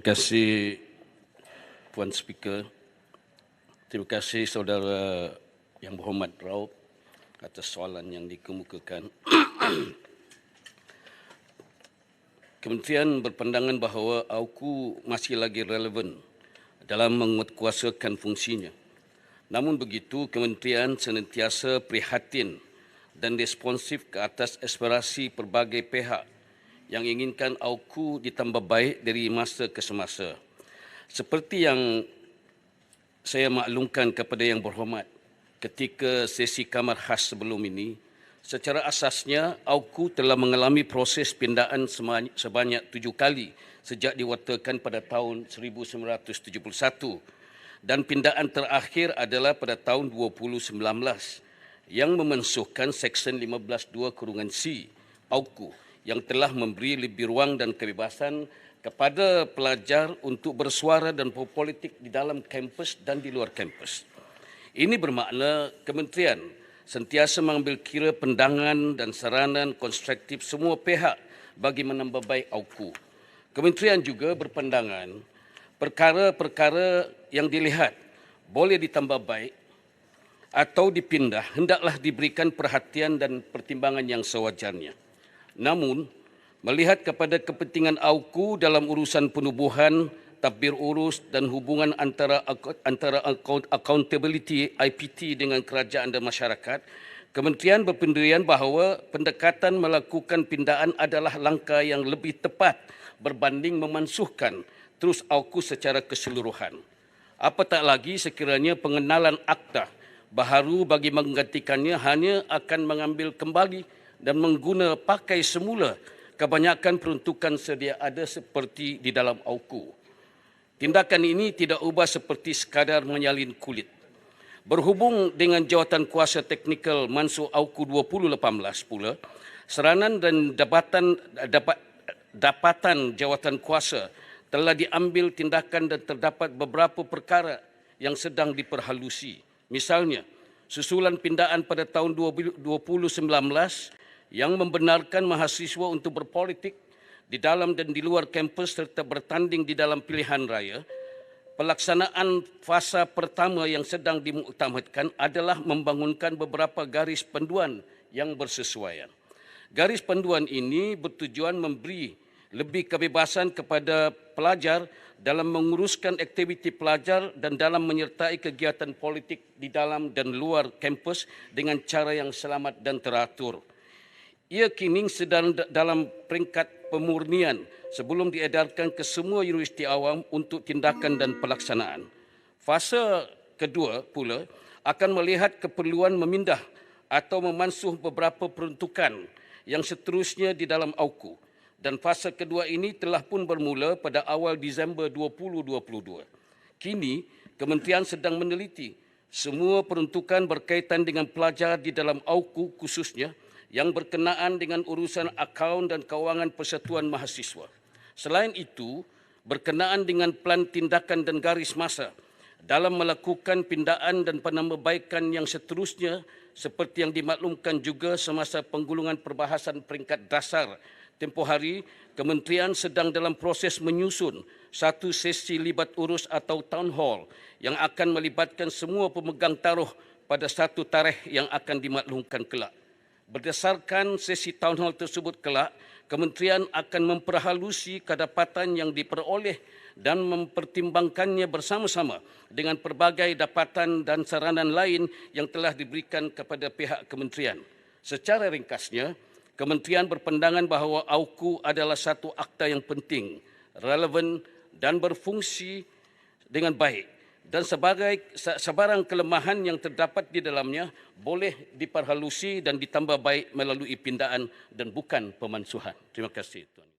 kasih Puan Speaker. Terima kasih saudara yang berhormat Raub atas soalan yang dikemukakan. Kementerian berpandangan bahawa AUKU masih lagi relevan dalam menguatkuasakan fungsinya. Namun begitu, Kementerian senantiasa prihatin dan responsif ke atas aspirasi pelbagai pihak yang inginkan AUKU ditambah baik dari masa ke semasa. Seperti yang saya maklumkan kepada yang berhormat ketika sesi kamar khas sebelum ini, secara asasnya AUKU telah mengalami proses pindaan sebanyak 7 kali sejak diwatakan pada tahun 1971 dan pindaan terakhir adalah pada tahun 2019 yang memensuhkan Seksyen 15(2)(c) AUKU yang telah memberi lebih ruang dan kebebasan kepada pelajar untuk bersuara dan berpolitik di dalam kampus dan di luar kampus. Ini bermakna kementerian sentiasa mengambil kira pandangan dan saranan konstruktif semua pihak bagi menambah baik AUKU. Kementerian juga berpandangan perkara-perkara yang dilihat boleh ditambah baik atau dipindah hendaklah diberikan perhatian dan pertimbangan yang sewajarnya. Namun, melihat kepada kepentingan AUKU dalam urusan penubuhan, tadbir urus dan hubungan antara accountability IPT dengan kerajaan dan masyarakat, Kementerian berpendirian bahawa pendekatan melakukan pindaan adalah langkah yang lebih tepat berbanding memansuhkan terus AUKU secara keseluruhan. Apatah lagi sekiranya pengenalan akta baharu bagi menggantikannya hanya akan mengambil kembali dan mengguna pakai semula kebanyakan peruntukan sedia ada seperti di dalam AUKU. Tindakan ini tidak ubah seperti sekadar menyalin kulit. Berhubung dengan jawatan kuasa teknikal Mansuh AUKU 2018 pula, seranan dan dapatan jawatan kuasa telah diambil tindakan dan terdapat beberapa perkara yang sedang diperhalusi. Misalnya, susulan pindaan pada tahun 2019 yang membenarkan mahasiswa untuk berpolitik di dalam dan di luar kampus serta bertanding di dalam pilihan raya, pelaksanaan fasa pertama yang sedang dimuktamadkan adalah membangunkan beberapa garis panduan yang bersesuaian. Garis panduan ini bertujuan memberi lebih kebebasan kepada pelajar dalam menguruskan aktiviti pelajar dan dalam menyertai kegiatan politik di dalam dan luar kampus dengan cara yang selamat dan teratur. Ia kini sedang dalam peringkat pemurnian sebelum diedarkan ke semua universiti awam untuk tindakan dan pelaksanaan. Fasa kedua pula akan melihat keperluan memindah atau memansuh beberapa peruntukan yang seterusnya di dalam AUKU. Dan fasa kedua ini telah pun bermula pada awal Disember 2022. Kini, Kementerian sedang meneliti semua peruntukan berkaitan dengan pelajar di dalam AUKU khususnya yang berkenaan dengan urusan akaun dan kewangan persatuan mahasiswa. Selain itu, berkenaan dengan plan tindakan dan garis masa dalam melakukan pindaan dan penambahbaikan yang seterusnya seperti yang dimaklumkan juga semasa penggulungan perbahasan peringkat dasar tempoh hari, Kementerian sedang dalam proses menyusun satu sesi libat urus atau town hall yang akan melibatkan semua pemegang taruh pada satu tarikh yang akan dimaklumkan kelak. Berdasarkan sesi town hall tersebut kelak, Kementerian akan memperhalusi kedapatan yang diperoleh dan mempertimbangkannya bersama-sama dengan pelbagai dapatan dan saranan lain yang telah diberikan kepada pihak Kementerian. Secara ringkasnya, Kementerian berpandangan bahawa AUKU adalah satu akta yang penting, relevan dan berfungsi dengan baik. Dan sebarang kelemahan yang terdapat di dalamnya boleh diperhalusi dan ditambah baik melalui pindaan dan bukan pemansuhan. Terima kasih, Tuan.